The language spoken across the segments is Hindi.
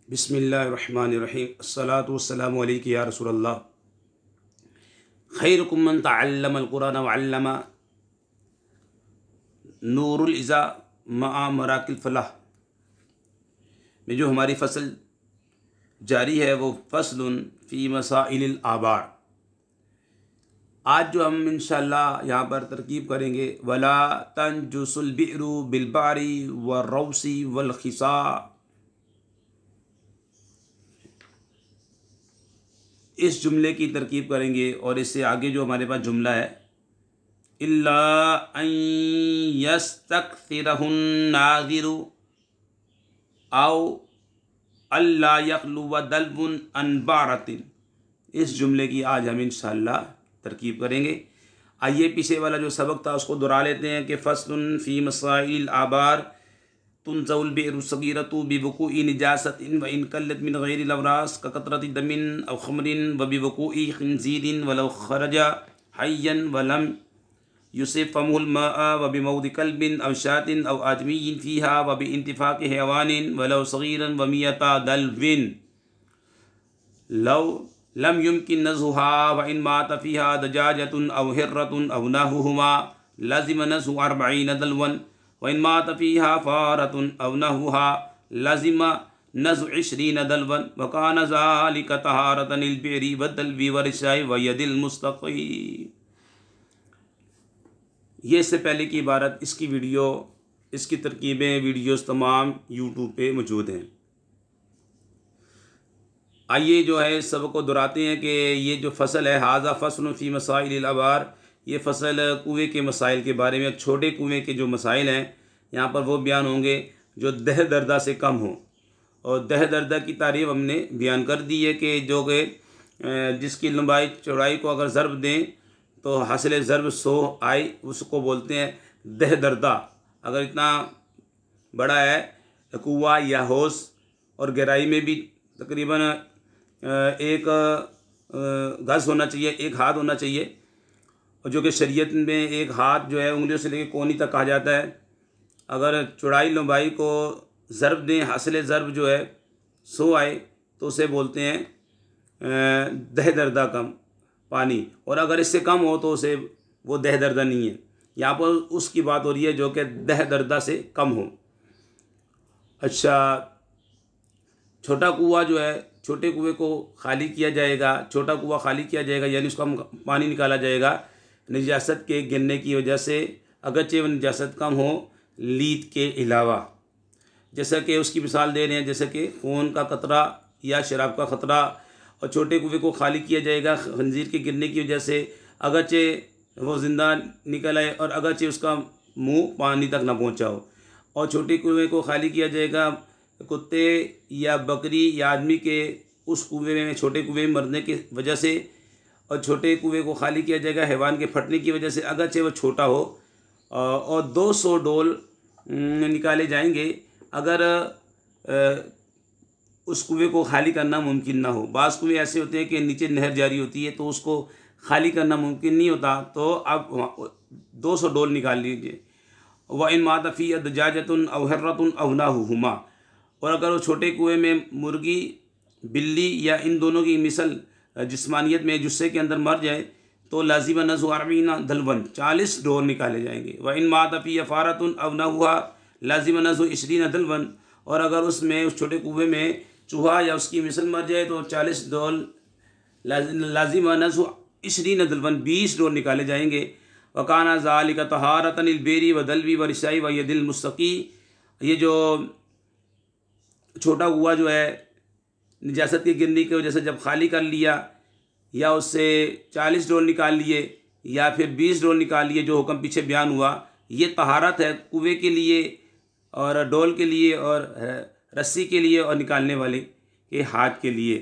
बिस्मिल्लाहिर्रहमानिर्रहीम अस्सलातु वस्सलामु अलैका या रसूलल्लाह खैरुकुम मन तअल्लमल कुरान व अल्लमा नूरुल इज़ा मआ मराकिल फलाह में जो हमारी फ़सल जारी है वो फ़स्लुन फ़ी मसाइलिल आबार। आज जो हम इंशाअल्लाह यहाँ पर तरकीब करेंगे वला तंजुसुल बिरु बिलबारी व रौसी वल खिसा। इस जुमले की तरकीब करेंगे और इससे आगे जो हमारे पास जुमला है इल्ला अन यस्तक्सिरहुन नाज़िरु औ अल्ला यख्लु व दल्बुन अन बारतिन, इस जुमले की आज हम इंशाअल्लाह तरकीब करेंगे। आइए पीछे वाला जो सबक था उसको दोहरा लेते हैं कि फ़स्लुन फ़ी मसाइल आबार तुनज़उल बिरु सगीरतु बिवुक़ूइ निजासतिन व इन कल्लत मिन गैरिल अवरास का कतरति दमिन अव खमरिन व बिवुक़ूइ खिंज़ीरिन वलौ खरजा हय्यन व लम युसिब फमुल माअ व बिमौदि कल्बिन अव शातिन अव आदमिय्यिन फ़ीहा व बिइंतिफ़ाक़ि हयवानिन वलौ सगीरन व मियता दल्विन लौ लम युमकिन नज़ुहा व इन मात फ़ीहा दजाजतुन अव हिर्रतुन अव नहुहुमा लाज़िम नज़ु 40 दल्वन व इन मात फ़ीहा फ़ारतुन अव नहुहा लाज़िम नज़ु 20 दल्वन व कान ज़ालिका तहारतन लिल बिरी व दल्वी व रिशाई व यदिल मुस्तक़ी। ये इससे पहले की इबारत, इसकी वीडियो, इसकी तरकीबें वीडियोस तमाम यूट्यूब पे मौजूद हैं। आइए जो है सब को दोहराते हैं कि ये जो फसल है हाज़ा फ़स्लुन फ़ी मसाइलिल आबार, ये फसल कुएँ के मसाइल के बारे में, छोटे कुएँ के जो मसाइल हैं यहाँ पर वो बयान होंगे जो दह दर्दा से कम हो। और दह दर्दा की तारीफ़ हमने बयान कर दी है कि जो कि जिसकी लंबाई चौड़ाई को अगर ज़रब दें तो हासिल ज़रब 100 आए, उसको बोलते हैं दह दर्दा। अगर इतना बड़ा है कुआ या होस और गहराई में भी तकरीबन एक गज़ होना चाहिए, एक हाथ होना चाहिए, और जो कि शरीयत में एक हाथ जो है उंगलियों से लेकर कोहनी तक कहा जाता है। अगर चौड़ाई लंबाई को ज़रब दें, हासिल ज़रब जो है 100 आए तो उसे बोलते हैं दह दर्दा कम पानी, और अगर इससे कम हो तो उसे वो दह दर्दा नहीं है। यहाँ पर उसकी बात हो रही है जो कि दह दर्दा से कम हो। अच्छा, छोटा कुआँ जो है, छोटे कुएँ को खाली किया जाएगा, छोटा कुआँ खाली किया जाएगा यानी उसका पानी निकाला जाएगा निजासत के गिरने की वजह से, अगरचे वो निजासत कम हो लीद के अलावा। जैसा कि उसकी मिसाल दे रहे हैं जैसे कि खून का कतरा या शराब का ख़तरा। और छोटे कुएँ को खाली किया जाएगा खंजीर के गिरने की वजह से, अगरचे वो ज़िंदा निकल आए और अगरचे उसका मुंह पानी तक ना पहुंचा हो। और छोटे कुएँ को खाली किया जाएगा कुत्ते या बकरी या आदमी के उस कुएँ में, छोटे कुएँ में मरने की वजह से। और छोटे कुएँ को खाली किया जाएगा हैवान के फटने की वजह से, अगरचे वो छोटा हो। और 200 डोल निकाले जाएंगे अगर उस कुएँ को खाली करना मुमकिन ना हो। बाज़ कुएँ ऐसे होते हैं कि नीचे नहर जारी होती है तो उसको खाली करना मुमकिन नहीं होता, तो अब 200 डोल निकाल लीजिए। व इन मात फ़ीहा दजाजतुन अव हिर्रतुन अव नहुहुमा, और अगर वो छोटे कुएँ में मुर्गी, बिल्ली या इन दोनों की मिसल जिस्मानियत में जुस्से के अंदर मर जाए तो लाज़िम नज़ु 40 दल्वन 40 डोल निकाले जाएंगे। व इन मात फ़ीहा फ़ारतुन अव नहुहा लाज़िम नज़ु 20 दल्वन, और अगर उसमें उस छोटे कुएँ में चूहा या उसकी मिसल मर जाए तो 40 डोल लाज़िम नज़ु 20 दल्वन 20 डोल निकाले जाएंगे। वकाना ज़ालिका तहारतन लिल बिरी व दल्वी व रिशाई व यदिल मुस्तक़ी, ये जो छोटा कुआँ जो है निजासत के गिरने की वजह से जब खाली कर लिया या उससे 40 डोल निकाल लिए या फिर 20 डोल निकाल लिए, जो हुक्म पीछे बयान हुआ, ये तहारत है कुएँ के लिए और डोल के लिए और रस्सी के लिए और निकालने वाले के हाथ के लिए।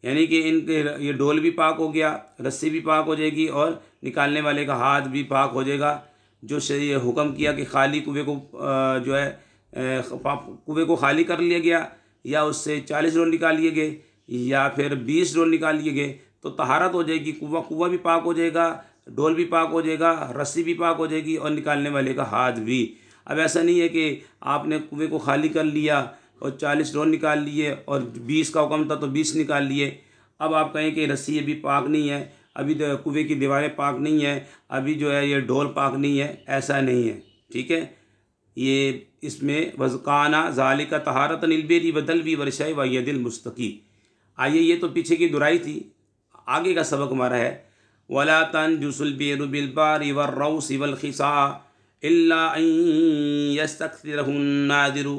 यानी कि इनके ये डोल भी पाक हो गया, रस्सी भी पाक हो जाएगी और निकालने वाले का हाथ भी पाक हो जाएगा। जो ये हुक्म किया कि खाली कुएँ को जो है कुएँ को खाली कर लिया गया या उससे 40 डोल निकाल लिए गए या फिर 20 डोल निकाल लिए गए तो तहारत हो जाएगी। कुआँ भी पाक हो जाएगा, डोल भी पाक हो जाएगा, रस्सी भी पाक हो जाएगी और निकालने वाले का हाथ भी। अब ऐसा नहीं है कि आपने कुएँ को खाली कर लिया और 40 ड्रोन निकाल लिए, और 20 का हुक्म था तो 20 निकाल लिए। अब आप कहें कि रस्सी अभी पाक नहीं है, अभी तो कुएँ की दीवारें पाक नहीं है, अभी जो है ये ढोल पाक नहीं है, ऐसा नहीं है। ठीक है, ये इसमें वज़काना ज़ालिका तहारतन लिलबेरी वदलवी वर्शाई व यदिल मुस्तकी। आइए, ये तो पीछे की दुराई थी, आगे का सबक हमारा है वला तनजुसुल बिरु बिल बारी वर्रौसी वल खिसा इल्ला अन यस्तक्सिरहुन नादिरु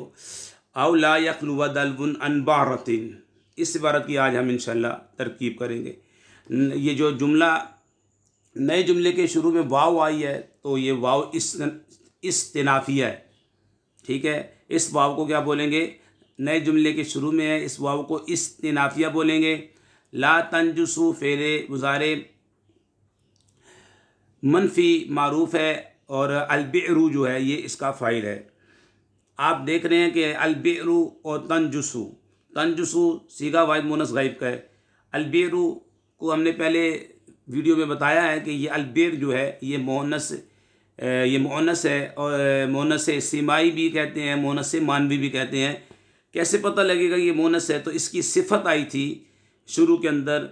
औ ला यख्लु वदलवुन अन बारतिन। इस इबारत की आज हम इंशाअल्लाह तरकीब करेंगे। ये जो जुमला नए जुमले के शुरू में वाव आई है, तो ये वाव इस्तिनाफिया है। ठीक है, इस वाव को क्या बोलेंगे? नए जुमले के शुरू में है, इस वाव को इस्तिनाफिया बोलेंगे। ला तंजुसु फेले गुजारे मनफी मारूफ है, और अलबिरु जो है ये इसका फ़ाइल है। आप देख रहे हैं कि अलबिरु और तंजुसु, तंजुसु सीगा वाहिद मुअन्नस गायब का है। अलबिरु को हमने पहले वीडियो में बताया है कि ये अलबिर जो है ये मुअन्नस है, और मुअन्नस सिमाई भी कहते हैं, मुअन्नस मानवी भी कहते हैं। कैसे पता लगेगा ये मुअन्नस है? तो इसकी सिफत आई थी शुरू के अंदर,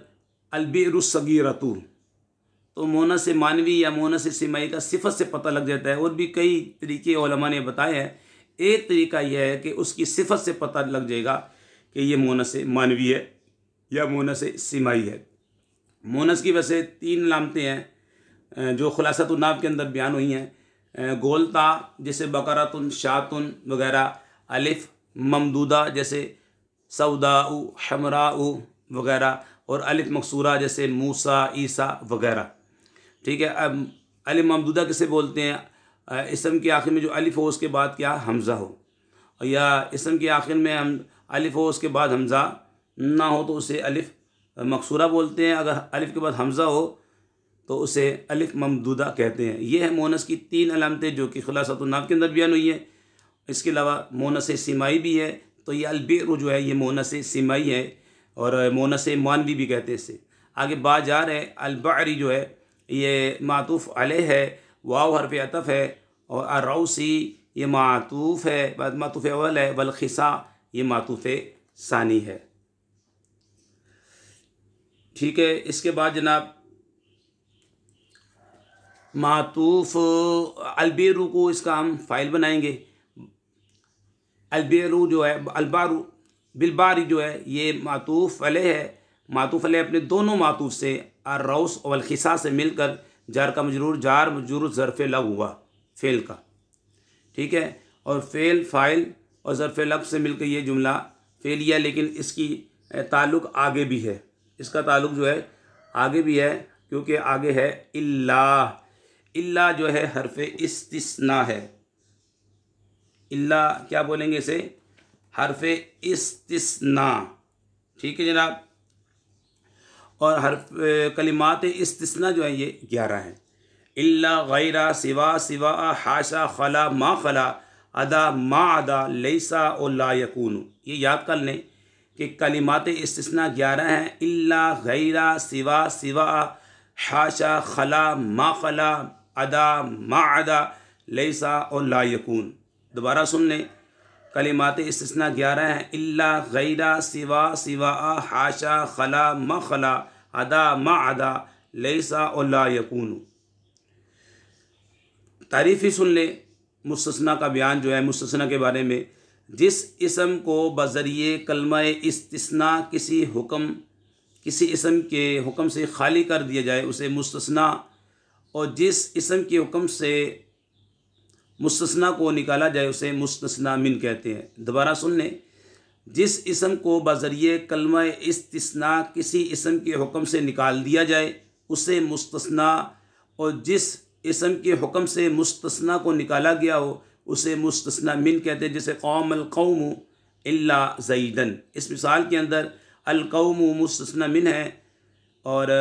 अलबिरु सगीरतु, तो मुअन्नस मानवी या मुअन्नस सिमाई का सिफत से पता लग जाता है। और भी कई तरीके उलमा ने बताए हैं। एक तरीका यह है कि उसकी सिफत से पता लग जाएगा कि ये मुअन्नस मानवी है या मुअन्नस सिमाई है। मुअन्नस की वैसे 3 अलामतें हैं जो खुलासतुन नाव के अंदर बयान हुई हैं। गोलता जैसे बकरातुन, शातुन वगैरह, अलिफ ममदूदा जैसे सौदाउ, हमराउ वगैरह, और अलिफ मकसूरा जैसे मूसा, ईसा वगैरह। ठीक है, अब अलिफ ममदूदा किसे बोलते हैं? इसम के आखिर में जो अलिफ हो उसके बाद क्या हमज़ा हो, या इसम के आखिर में हम अलिफ हो उसके बाद हमज़ा ना हो तो उसे अलिफ मकसूरा बोलते हैं। अगर अलिफ के बाद हमज़ा हो तो उसे अलिफ ममदूदा कहते हैं। ये है मुअन्नस की 3 अलामतें जो कि खुलासतुन नाव के अंदर बयान हुई है। इसके अलावा मुअन्नस सिमाई भी है, तो ये अलबिरु जो है ये मुअन्नस सिमाई है, और मुअन्नस मानवी भी कहते हैं इसे। आगे बात जा रहे हैं, अलबारी जो है ये मातूफ़ अलैह है, वाव हरफ अतफ़ है, और अर्रौसी ये मातूफ़ है, मातूफ़ अव्वल है, वल खिसा ये मातूफ़ सानी है। ठीक है, इसके बाद जनाब मातूफ़ अलबिरु को इसका हम फ़ाइल बनाएंगे। अलबिरु जो है, अलबारू बिलबारी जो है ये मातूफ़ अलैह है। मातूफ़ अलैह अपने दोनों मातूफ़ से अर्रौस और खिसा से मिलकर जार का मजरूर, जार मजरूर ज़र्फ़ लग हुआ फ़ेल का। ठीक है, और फ़ेल फ़ाइल और ज़र्फ़ लग से मिलकर ये जुमला फ़ेलिया, लेकिन इसकी ताल्लुक़ आगे भी है, इसका ताल्लुक़ जो है आगे भी है, क्योंकि आगे है इल्ला। इल्ला जो है हरफ़ इस्तिस्ना है। इल्ला क्या बोलेंगे इसे? हरफ़ इस्तिस्ना। ठीक है जनाब, और हरफ कलिमात इस्तिस्ना जो है ये 11 हैं। इल्ला, गैरा, सिवा, सिवा, हाशा, खला, मा खला, अदा, मा अदा, लैसा और ला यकूनु। ये याद कर लें कि कलिमात इस्तिस्ना 11 हैं। इल्ला, गैरा, सिवा, सिवा, हाशा, खला, मा खला, अदा, मा अदा, लैसा और ला यकून। दोबारा सुन लें, कलिमात इस्तिस्ना 11 हैं। इल्ला, गैरा, सिवा, सिवा, हाशा, खला, मा खला, अदा, मा अदा, लैसा और ला यकूनु। तारीफ़ ही सुन ले मुस्तस्ना का बयान जो है, मुस्तस्ना के बारे में। जिस इसम को बज़रिए कलमा इस्तिस्ना किसी इसम के हुक्म से खाली कर दिया जाए उसे मुस्तस्ना, और जिस इसम के हुक्म से मुस्तस्ना को निकाला जाए उसे मुस्तस्ना मिन कहते हैं। दोबारा सुन लें, जिस इसम को बज़रिए कलमा इस्तिस्ना किसी इसम के हुक्म से निकाल दिया जाए उसे मुस्तस्ना, और जिस इसम के हुक्म से मुस्तस्ना को निकाला गया हो उसे मुस्तस्ना मिन कहते हैं। जैसे क़ामल क़ौमु इल्ला ज़ैदन, इस मिसाल के अंदर अल क़ौमु मुस्तस्ना मिन है, और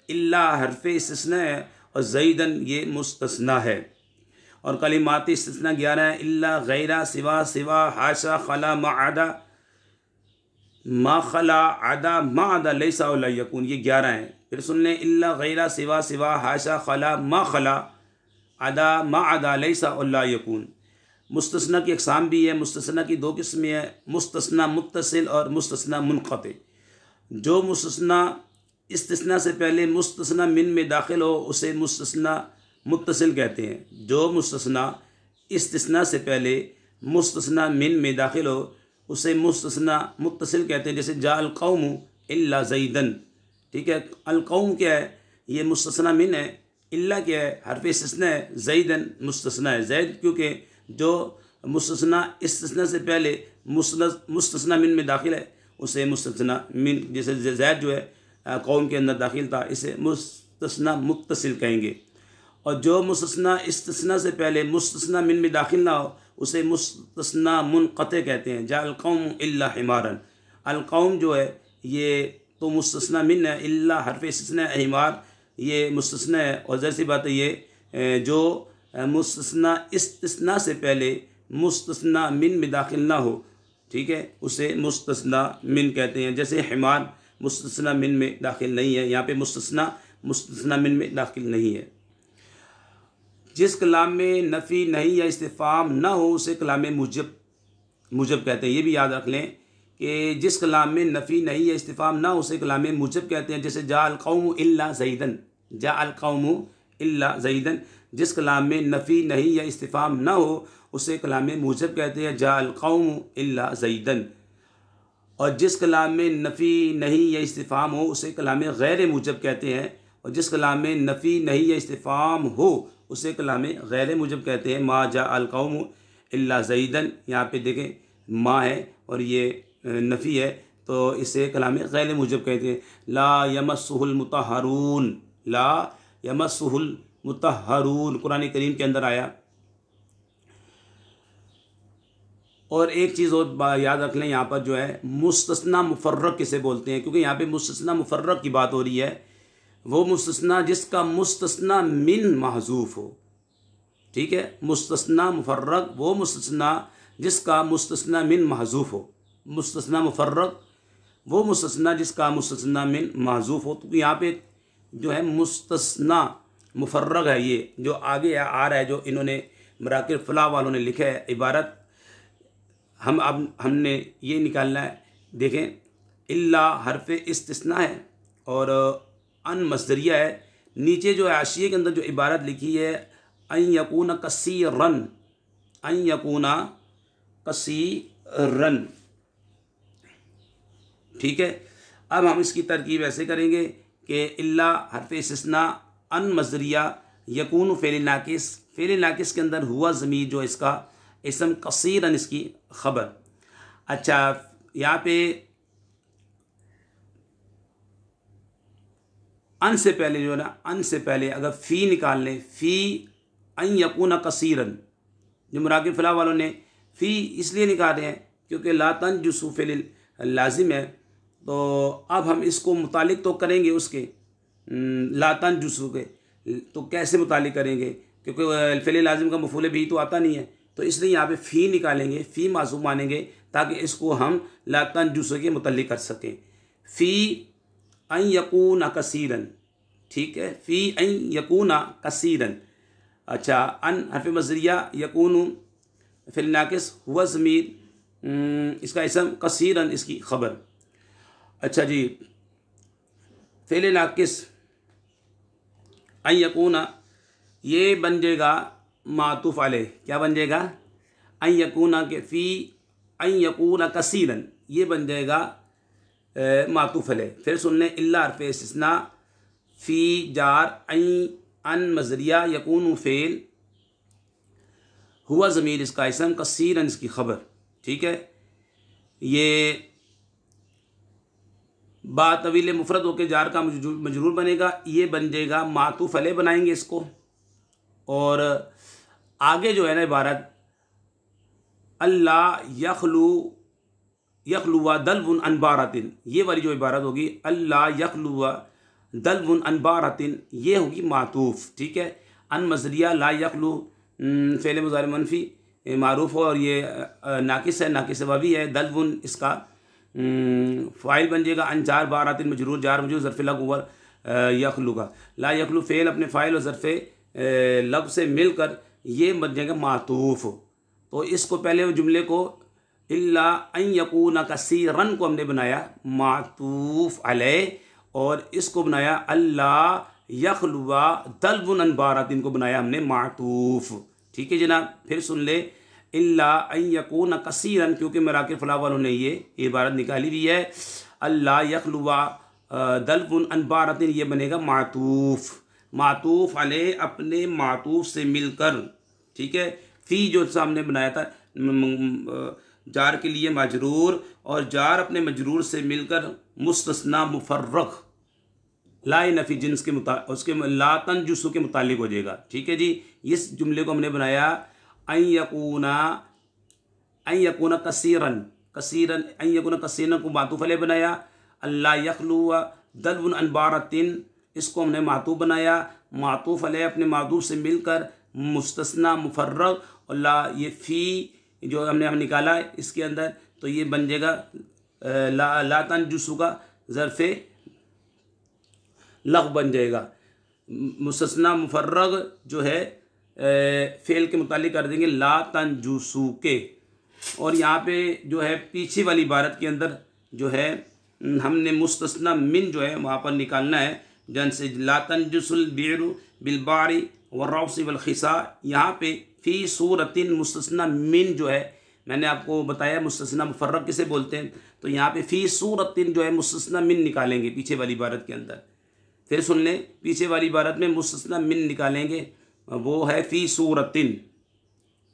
इल्ला हरफ़ इस्तिस्ना है, और ज़ैदन ये मुस्तस्ना है। और कलिमात इस्तिस्ना 11 है। इल्ला, गैरा, सिवा, सिवा, हाशा, खला, मा अदा, मा खला, अदा, मा अदा, लैसा व ला यकून, ये 11 हैं। फिर सुन लें, इल्ला, गैरा, सिवा, सिवा, हाशा, खला, मा खला, अदा, मा अदा, लैसा व ला यकून। मुस्तस्ना की अक़साम भी है। मुस्तस्ना की 2 किस्में हैं, मुस्तस्ना मुत्तसिल और मुस्तस्ना मुनक़ति। जो मुस्तस्ना इस्तिस्ना से पहले मुस्तस्ना मिन में दाखिल हो उसे मुस्तस्ना मुत्तसिल कहते हैं। जो मुस्तस्ना इस्तिस्ना से पहले मुस्तस्ना मिन में दाखिल हो उसे मुस्तस्ना मुत्तसिल कहते हैं। जैसे जा अल कौम इल्ला ज़ैदन, ठीक है। अल कौम क्या है, ये मुस्तस्ना मिन है। इल्ला क्या है, हर्फ इस्तिस्ना है। ज़ैदन मुस्तस्ना है। ज़ैद क्योंकि जो मुस्तस्ना इस्तिस्ना से पहले मुस्तस्ना मिन में दाखिल है उसे मुस्तस्ना मिन, जैसे ज़ैद जो है कौम के अंदर दाखिल था, इसे मुस्तस्ना मुत्तसिल कहेंगे। और जो मुस्तस्ना इस्तिस्ना से पहले मुस्तस्ना मिन में दाखिल ना हो उसे मुस्तस्ना मुनक़ति कहते हैं। जा अल कौम इल्ला हिमारन, अल कौम जो है ये तो मुस्तस्ना मिन है, इल्ला हर्फ इस्तिस्ना हिमार ये मुस्तस्ना है। और ज़ाहिर सी बात है ये जो मुस्तस्ना इस्तिस्ना से पहले मुस्तस्ना मिन में दाखिल ना हो, ठीक है, उसे मुस्तस्ना मिन कहते हैं। जैसे हिमार मुस्तस्ना मिन में दाखिल नहीं है, यहाँ पे मुस्तस्ना मिन में दाखिल नहीं है। जिस कलाम में नफ़ी नहीं या इस्तिफ़ाम ना हो उसे कलाम मुजब कहते हैं। ये भी याद रख लें कि जिस कलाम में नफ़ी नहीं या इस्तिफ़ाम ना हो उसे कलाम मुजब कहते हैं। जैसे जा अल कौम इल्ला ज़ैदन, जा अल कौम इल्ला ज़ैदन। जिस कलाम में नफ़ी नहीं या इस्तिफ़ाम ना हो उसे कलाम मुजब कहते हैं। जा अल कौम इल्ला ज़ैदन। और जिस कलाम में नफ़ी नहीं या इस्तिफ़ाम हो उसे कलाम गैर मुजब कहते हैं। और जिस कलाम में नफ़ी नहीं या इस्तिफ़ाम हो उसे कलाम गैर मुजब कहते हैं। मा जा अल कौम इल्ला ज़ैदन, यहाँ पे देखें मा है और ये नफ़ी है तो इसे कलाम गैर मुजब कहते हैं। ला यमस्सुहुल मुतहरून, ला यमस्सुहुल मुतहरून कुरान करीम के अंदर आया। और एक चीज़ और याद रख लें, यहाँ पर जो है मुस्तस्ना मुफर्रक किसे बोलते हैं, क्योंकि यहाँ पे मुस्तस्ना मुफर्रक की बात हो रही है। वो मुस्तस्ना जिसका मुस्तस्ना मिन महजूफ हो, ठीक है। मुस्तस्ना मुफर्रक वो मुस्तस्ना जिसका मुस्तस्ना मिन महजूफ हो। मुस्तस्ना मुफर्रक वो मुस्तस्ना जिसका मुस्तस्ना मिन महजूफ हो। तो यहाँ पे जो है मुस्तस्ना मुफर्रक है, ये जो आगे आ रहा है, जो इन्होंने मराकिब फलाह वालों ने लिखा है इबारत, हमने ये निकालना है। देखें इल्ला हर्फ इस्तिस्ना है और अन मस्दरिया है। नीचे जो हाशिए के अंदर जो इबारत लिखी है अन यकूना कसीरन, अन यकूना कसीरन, ठीक है। अब हम इसकी तरकीब ऐसे करेंगे कि इल्ला हर्फ इस्तिस्ना अन मस्दरिया यकून फ़ेल नाकिस, फ़ेल नाकिस के अंदर हुआ ज़मीर जो इसका इसम कसीरन इसकी ख़बर। अच्छा, यहाँ पे अन से पहले जो है ना, अन से पहले अगर फ़ी निकाल लें, फ़ी अन यकूना कसीरन, जो मराकिब फलाह वालों ने फ़ी इसलिए निकाल रहे हैं क्योंकि ला तंजुसू फ़ेल लाजिम है। तो अब हम इसको मुतालिक तो करेंगे उसके ला तंजुसू के, तो कैसे मुतालिक करेंगे, क्योंकि फ़ेल लाजिम का मफ़ूल भी तो आता नहीं है। तो इसलिए यहाँ पे फ़ी निकालेंगे, फ़ी मासूम मानेंगे ताकि इसको हम ला तंजुसू के मुतालिक कर सकें। फ़ी अन यकूना कसीरन, ठीक है, फ़ी अन यकूना कसीरन। अच्छा, अन हर्फ मज़रिया यकूनु फ़िल नाकिस हुआ ज़मीर इसका इसम कसीरन इसकी ख़बर। अच्छा जी, फ़ेल नाकिस अन यकूना ये बन जाएगा मातूफ़ अलैह। क्या बन जाएगा, अन यकूना के फ़ी अन यकूना कसीरन ये बन जाएगा मातूफ़ अलैह। फिर सुन लें इल्ला हर्फ इस्तिस्ना फ़ी जार अन मज़रिया यकून फ़ेल हुआ ज़मीर इसका इसम कसीरन इसकी ख़बर, ठीक है। ये बा तवील मुफरद होकर जार का मजरूर बनेगा, ये बन जाएगा मातूफ़ अलैह बनाएंगे इसको। और आगे जो है ना इबारत अल्लाह यखलुवा दलवुन अनबारातिन, ये वाली जो इबारत होगी अल्लाह यखलुवा दलवुन अनबारातिन ये होगी मातूफ़, ठीक है। अन मज़रिया ला यखलु फ़ेल मुज़ारि मनफ़ी मारूफ़ हो और ये नाकिस है, नाकिस वावी है। दलवुन इसका फ़ाइल बन जाएगा। अन जार बारातिन मजरूर जार मजरूर ज़र्फ़े लग ओवर यखलु का ला यखलु फ़ेल अपने फ़ाइल और ज़र्फ़े लब से मिलकर ये बन जाएगा मातूफ़। तो इसको पहले जुमले को इल्ला अन यकूना कसीरन को हमने बनाया मातूफ अलैह, और इसको बनाया अल्लाह यखलुवा दल्बुन अन बारातिन को बनाया हमने मातूफ। ठीक है जनाब, फिर सुन ले इल्ला अन यकूना कसीरन, क्योंकि मराकिब फलाह वालों ने ये इबारत निकाली हुई है अल्लाह यखलुवा दल्बुन अन बारातिन, ये बनेगा मातूफ, मातूफ अलैह अपने मातूफ से मिलकर। ठीक है, फ़ी जो सामने बनाया था जार के लिए मजरूर, और जार अपने मजरूर से मिलकर मुस्तस्ना मुफर्रग ला नफ़ी जिन्स के उसके ला तंजुसु के मुतालिक हो जाएगा। ठीक है जी, इस जुमले को हमने बनाया अन यकूना कसीरन, कसीरन अन यकूना कसीरन को मातूफ अलैह बनाया, अल्लाह यखलुवा दल्बुन अन बारातिन इसको हमने मातूफ बनाया, मातूफ अलैह अपने मातूफ से मिलकर मुस्तस्ना मुफर्रग, और ला ये फ़ी जो हमने निकाला इसके अंदर, तो ये बन जाएगा ला तंजुसु का ज़र्फ़े लग़ बन जाएगा। मुस्तस्ना मुफर्रग जो है फ़ेल के मुतालिक कर देंगे ला तंजुसु के। और यहाँ पे जो है पीछे वाली इबारत के अंदर जो है हमने मुस्तस्ना मिन जो है वहाँ पर निकालना है, जन से ला तंजुसुल बिरु बिलबारी वर्रौसी वल खिसा। यहाँ पे फ़ी सूरतिन मुस्तस्ना मिन जो है मैंने आपको बताया मुस्तस्ना मुफर्रग किसे बोलते हैं, तो यहाँ पे फ़ी सूरतिन जो है मुस्तस्ना मिन निकालेंगे पीछे वाली इबारत के अंदर। फिर सुन लें, पीछे वाली इबारत में मुस्तस्ना मिन निकालेंगे, वो है फ़ी सूरतिन।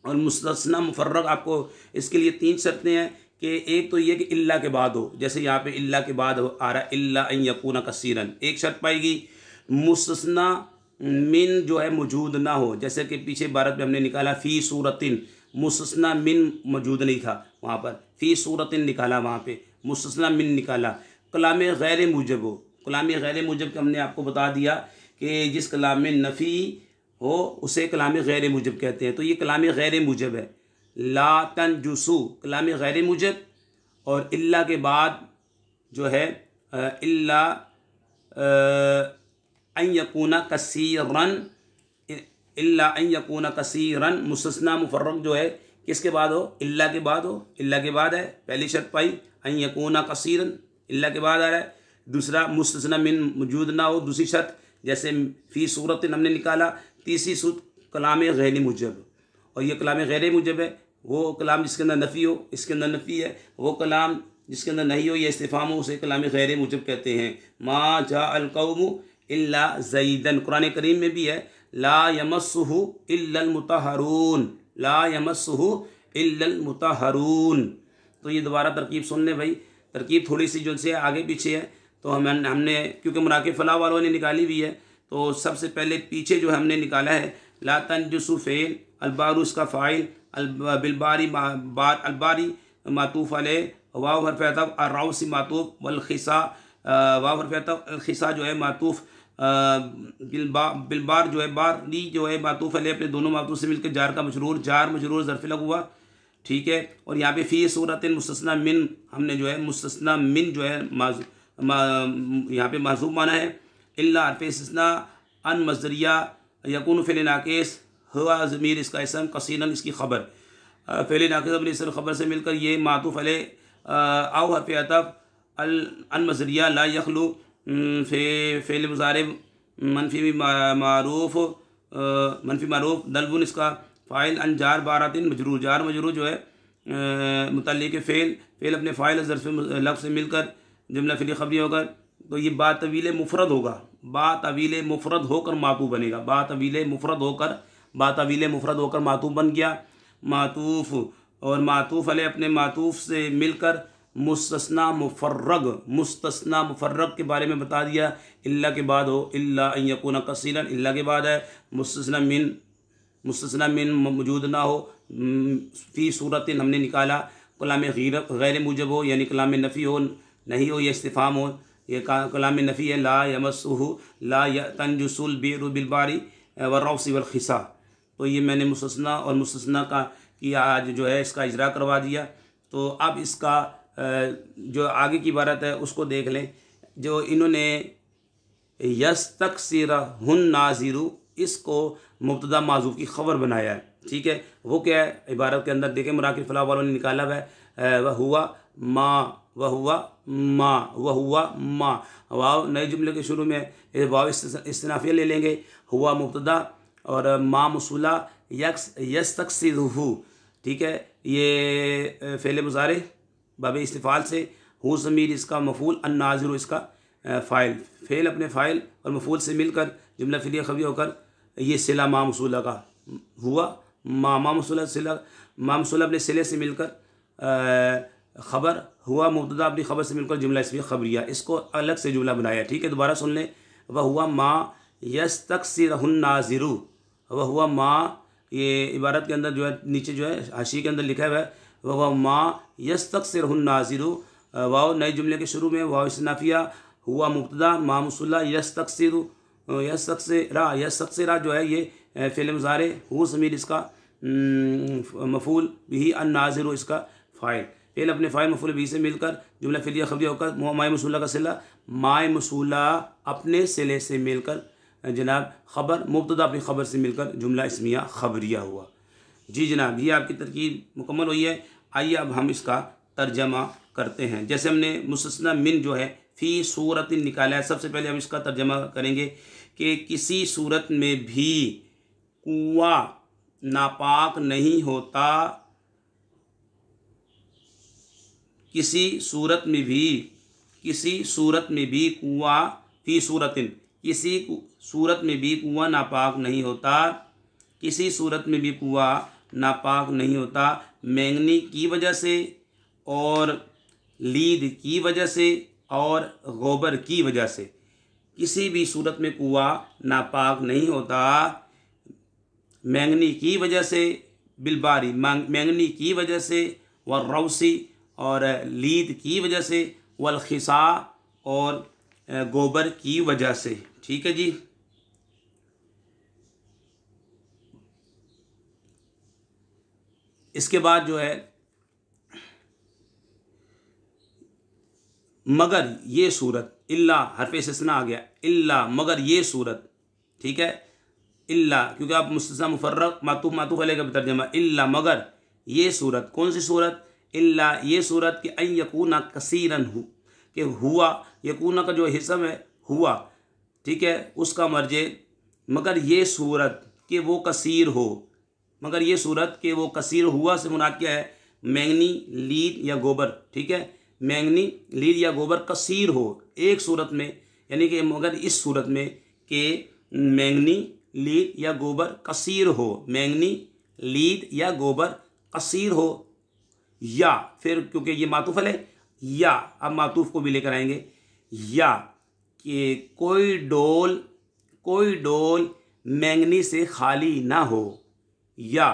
और मुस्तस्ना मुफर्रग आपको इसके लिए 3 शर्तें हैं कि एक तो ये कि इल्ला के बाद हो, जैसे यहाँ पे इल्ला के बाद आ रहा है इल्ला अन यकूना कसीरन, एक शर्त पाएगी। मुस्तस्ना मिन जो है मौजूद ना हो, जैसे कि पीछे इबारत में हमने निकाला फ़ी सूरतिन, मुस्तस्ना मिन मौजूद नहीं था वहाँ पर, फ़ी सूरतिन निकाला, वहाँ पे मुस्तस्ना मिन निकाला। कलाम गैर मुजब हो, कलाम गैर मुजब का हमने आपको बता दिया कि जिस कलाम में नफ़ी हो उसे कलाम गैर मुजब कहते हैं, तो ये कलाम गैर मुजब है। ला तंजुसु कलाम गैर मुजब, और इल्ला के बाद जो है इल्ला अन यकूना कसीरन, इल्ला अन यकूना कसीरन मुस्तस्ना मुफर्रग जो है किसके बाद हो, इल्ला के बाद हो, इल्ला के बाद है, पहली शर्त पाई अन यकूना कसीरन इल्ला के बाद आ रहा है। दूसरा मुस्तस्ना मिन मौजूद ना हो, दूसरी शर्त, जैसे फ़ी सूरत हमने निकाला। तीसरी सूरत कलाम गैर मुजब, और ये कलाम गैर मुजब है वो कलाम जिसके अंदर नफ़ी हो, इसके अंदर नफ़ी है, वो कलाम जिसके अंदर नहीं हो या इस्तिफ़ाम हो उसे कलाम गैर मुजब कहते हैं। मा जा अल कौमु इल्ला ज़ैदन, कुरान करीम में भी है ला यमस्सुहु इल्लल मुतहरून, ला यमस्सुहु इल्लल मुतहरून। तो ये दोबारा तरकीब सुन ले भाई, तरकीब थोड़ी सी जो से आगे पीछे है, तो हमने क्योंकि मराकिब फलाह वालों ने निकाली हुई है, तो सबसे पहले पीछे जो हमने निकाला है ला तंजुसु फ़ेल, अलबारू उसका फ़ाइल, बिलबारी बार अलबारी मातूफ़ अलैह, वाव हर्फ़ अतफ़, अर्रौसी मातूफ़, वल खिसा वाव हर्फ़ अतफ़, खिसा जो है मातूफ़, बिलबार जो है बारी जो है मातूफ़ अलैह अपने दोनों मातूफ़ से मिलकर जार का मजरूर, जार मजरूर ज़र्फ़ लग हुआ। ठीक है, और यहाँ पे फ़ी सूरतिन मुस्तस्ना मिन हमने जो है मुस्तस्ना मिन जो है यहाँ पे माज़ूफ़ माना है। इल्ला हर्फ़ इस्तिस्ना अन मज़दरिया यकून फ़िल नाक़िस हुआ ज़मीर इसका इसम कसीरन इसकी ख़बर, फ़िल नाक़िस अपनी इसम ख़बर से मिलकर ये मातूफ़ अलैह आउ हर्फ़ अतफ़ अन मज़दरिया ला यखलू फ़िल मुज़ारिब मनफ़ी मारूफ़ दल्बुन इसका फ़ाइल अन जार बारातिन मजरूर, जार मजरूर जो है मुतल्लिक़ फ़ेल अपने फ़ाइल ज़र्फ़ लफ़्ज़ से मिलकर जुमला फ़िली ख़बरी होकर, तो ये बा तवील मुफ़रद होगा, बा तवील मुफ़रद होकर मातूफ़ बनेगा, बा तवील मुफ़रद होकर मातूफ़ बन गया। मातूफ़ और मातूफ़ अलैह अपने मातूफ़ से मिलकर मुस्तस्ना मुफर्रग के बारे में बता दिया, इल्ला के बाद हो, इल्ला अन यकूना कसीरन इल्ला के बाद है, मुस्तस्ना मिन मौजूद ना हो, फ़ी सूरतिन हमने निकाला, कलाम गैर मुजब हो यानी कलाम नफ़ी हो नहीं हो या इस्तिफ़ाम हो, ये कलाम नफ़ी है ला यमस्सुहु ला तंजुसुल बिरु बिलबारी वर्रौसी वल खिसा। तो ये मैंने मुस्तस्ना और मुस्तस्ना का कि आज जो है इसका इजरा करवा दिया। तो अब इसका जो आगे की इबारत है उसको देख लें, जो इन्होंने यस्तक्सिरहुन नाज़िरु इसको मुब्तदा माज़ूफ़ की ख़बर बनाया है। ठीक है, वो क्या है इबारत के अंदर देखें, मुराकिब फलाह वालों ने निकाला हुआ है, वह हुआ माँ, वह हुआ माँ, वह हुआ माँ। वाव नए जुमले के शुरू में वाव इस्तिनाफिया ले लेंगे, हुआ मुब्तदा और माँ मौसूला, यस्तक्सिरुहु। ठीक है, ये फ़ेल मुज़ारे बाब इस्तिफ़ाल से, हु ज़मीर इसका मफ़ूल, अन्नाज़िरु इसका फ़ाइल। फ़ेल अपने फ़ाइल और मफ़ूल से मिलकर जुमला फ़िलिया ख़बरी होकर ये सिला माँ मौसूला का हुआ, माँ मौसूला सिला, माँ मौसूला अपने सिले से मिलकर ख़बर, हुआ मुब्तदा अपनी ख़बर से मिलकर जुमला इसमिया ख़बरिया, इसको अलग से जुमला बनाया। ठीक है, दोबारा सुन लें, वह हुआ माँ यस्तक्सिरुहुन नाज़िरु, वह हुआ माँ, ये इबारत के अंदर जो है नीचे जो है हाशी के अंदर लिखा हुआ है, वह हुआ माँ यस्तक्सिरुहुन नाज़िरु। वाव नए जुमले के शुरू में वाव इस्तिनाफिया, हुआ मुब्तदा माँ मौसूला, यस्तक्सिरु, यस्तक्सिरा जो है ये फ़िल मुज़ारे, हु ज़मीर इसका मफ़ूल बिही, अन्नाज़िरु इसका फ़ाइल। फ़ेल अपने फ़ाइल मफ़ूल बिही से मिलकर जुमला फ़िलिया ख़बरिया होकर माए मौसूला का सिला, माए मौसूला अपने सिले से मिलकर जनाब ख़बर, मुब्तदा अपनी ख़बर से मिलकर जुमला इसमिया ख़बरिया हुआ। जी जनाब, ये आपकी तरकीब मुकम्मल हुई है। आइए अब हम इसका तर्जमा करते हैं। जैसे हमने मुस्तस्ना मिन जो है फ़ी सूरत निकाला है, सबसे पहले हम इसका तर्जमा करेंगे कि किसी सूरत में भी कुआँ नापाक नहीं होता, किसी सूरत में भी, किसी सूरत में भी कुआँ, फ़ी सूरतिन, किसी सूरत में भी कुआँ नापाक नहीं होता, किसी सूरत में भी कुआँ नापाक नहीं होता, मैंगनी की वजह से और लीद की वजह से और गोबर की वजह से। किसी भी सूरत में कुआँ नापाक नहीं होता, मैंगनी की वजह से, बिलबारी मैंगनी की वजह से, व रौसी और लीद की वजह से, वल खिसा और गोबर की वजह से। ठीक है जी। इसके बाद जो है मगर ये सूरत, इल्ला हरफ इस्तिस्ना आ गया, इल्ला मगर ये सूरत। ठीक है, इल्ला क्योंकि आप मुस्तस्ना मुफर्रक मातूफ मातूफ अलैह का तर्जमा, इल्ला मगर ये सूरत, कौन सी सूरत, इल्ला ये सूरत कि अन यकूना कसीरन हु, कि हुआ यकूना का जो हिस्म है हुआ, ठीक है, उसका मर्जे, मगर ये सूरत कि वो कसीर हो, मगर ये सूरत कि वो कसीर, हुआ से मुराद क्या है, मैंगनी लीद या गोबर। ठीक है, मैंगनी लीद या गोबर कसीर हो एक सूरत में, यानी कि मगर इस सूरत में कि मैंगनी लीद या गोबर कसीर हो, मैंगनी लीद या गोबर कसीर हो, या फिर क्योंकि ये मातूफ है, या अब मातूफ को भी लेकर आएंगे, या कि कोई डोल मैंगनी से खाली ना हो, या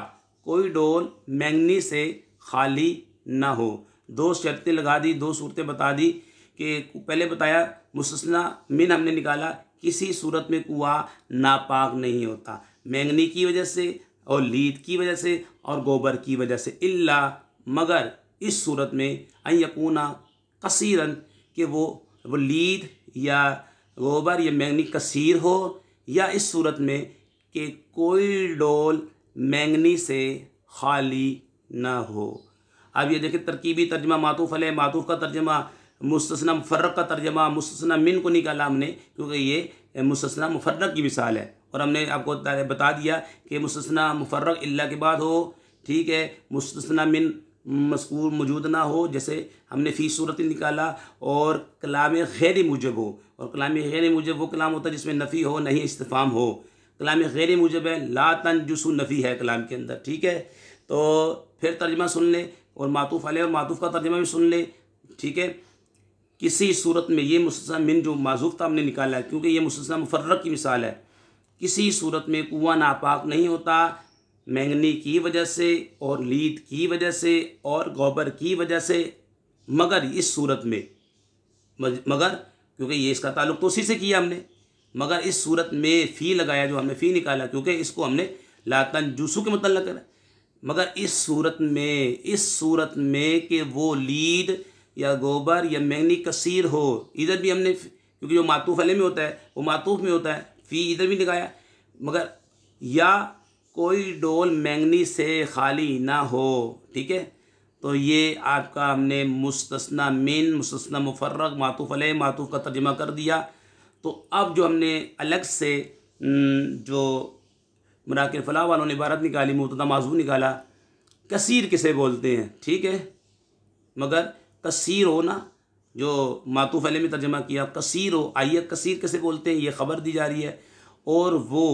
कोई डोल मैंगनी से खाली ना हो। दो शर्तें लगा दी, दो सूरतें बता दी कि पहले बताया मुस्तस्ना मिन हमने निकाला, किसी सूरत में कुआँ नापाक नहीं होता, मैंगनी की वजह से और लीद की वजह से और गोबर की वजह से, इल्ला मगर इस सूरत में अन यकूना कसीरन कि वो लीद या गोबर या मैंगनी कसीर हो, या इस सूरत में कि कोई डोल मैंगनी से खाली ना हो। अब ये देखिए तरकीबी तर्जमा, मातूफ अलैह, मातूफ का तर्जमा, मुस्तस्ना मुफर्रक का तर्जमा, मुस्तस्ना मिन को निकाला हमने क्योंकि ये मुस्तस्ना मुफर्रक की मिसाल है, और हमने आपको बता दिया कि मुस्तस्ना मुफर्रक इल्ला के बाद हो। ठीक है, मुस्तस्ना मिन मज़कूर मौजूद ना हो, जैसे हमने फ़ी सूरत निकाला, और कलाम गैर मुजब हो, और कलाम गैर मुजब वो कलाम होता है जिसमें नफ़ी हो नहीं इस्तिफ़ाम हो। कलाम गैर मुजब है, ला तनजुसु नफ़ी है कलाम के अंदर। ठीक है, तो फिर तर्जमा सुन ले और मातूफ अलैह और मातूफ का तर्जमा भी सुन ले। ठीक है, किसी सूरत में ये मुस्तस्ना मिन जो माज़ूफ़ था हमने निकाला है क्योंकि ये मुस्तस्ना मुफर्रक की मिसाल है। किसी सूरत में कुआँ नापाक नहीं होता, मैंगनी की वजह से और लीद की वजह से और गोबर की वजह से, मगर इस सूरत में, मगर क्योंकि ये इसका ताल्लुक़ तो उसी से किया हमने, मगर इस सूरत में फ़ी लगाया, जो हमने फ़ी निकाला क्योंकि इसको हमने लातन जूसू के मतलब करा, मगर इस सूरत में कि वो लीद या गोबर या मैंगनी कसीर हो, इधर भी हमने क्योंकि जो मातूफ अलैह में होता है वो मातूफ में होता है, फ़ी इधर भी लगाया, मगर या कोई डोल मैंगनी से खाली ना हो, ठीक है। तो ये आपका हमने मुस्तस्ना मिन, मुस्तस्ना मुफर्रग, मातूफ़ अलैह, मातूफ़ का तर्जुमा कर दिया। तो अब जो हमने अलग से जो मराकिल फ़लाह वालों ने इबारत निकाली, मुब्तदा माज़ून निकाला, कसीर किसे बोलते हैं, ठीक है। मगर कसीर हो ना, जो मातूफ़ अलैह में तर्जुमा किया, कसीर हो, आइए कसीर किसे बोलते हैं ये ख़बर दी जा रही है। और वो,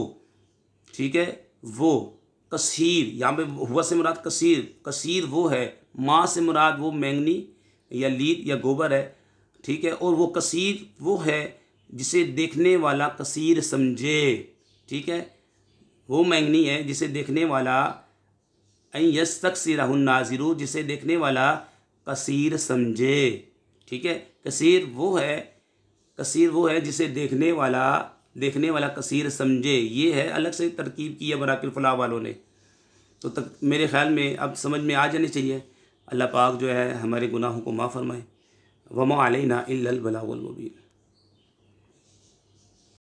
ठीक है, वो कसीर, यहाँ पे हुआ से मुराद कसीर, कसीर वो है, माँ से मुराद वो मैंगनी या लीद या गोबर है, ठीक है। और वो कसीर वो है जिसे देखने वाला कसीर समझे, ठीक है। वो मैंगनी है जिसे देखने वाला यस्तकसिरहुन नाज़िरू, जिसे देखने वाला कसीर समझे, ठीक है। कसीर वो है जिसे देखने वाला कसीर समझे। ये है, अलग से तरकीब की है मराकिल फ़लाह वालों ने। तो तक मेरे ख़्याल में अब समझ में आ जानी चाहिए। अल्लाह पाक जो है हमारे गुनाहों को माफ़ फरमाए। वमा अलैना इल्लल बलागुल मुबीन।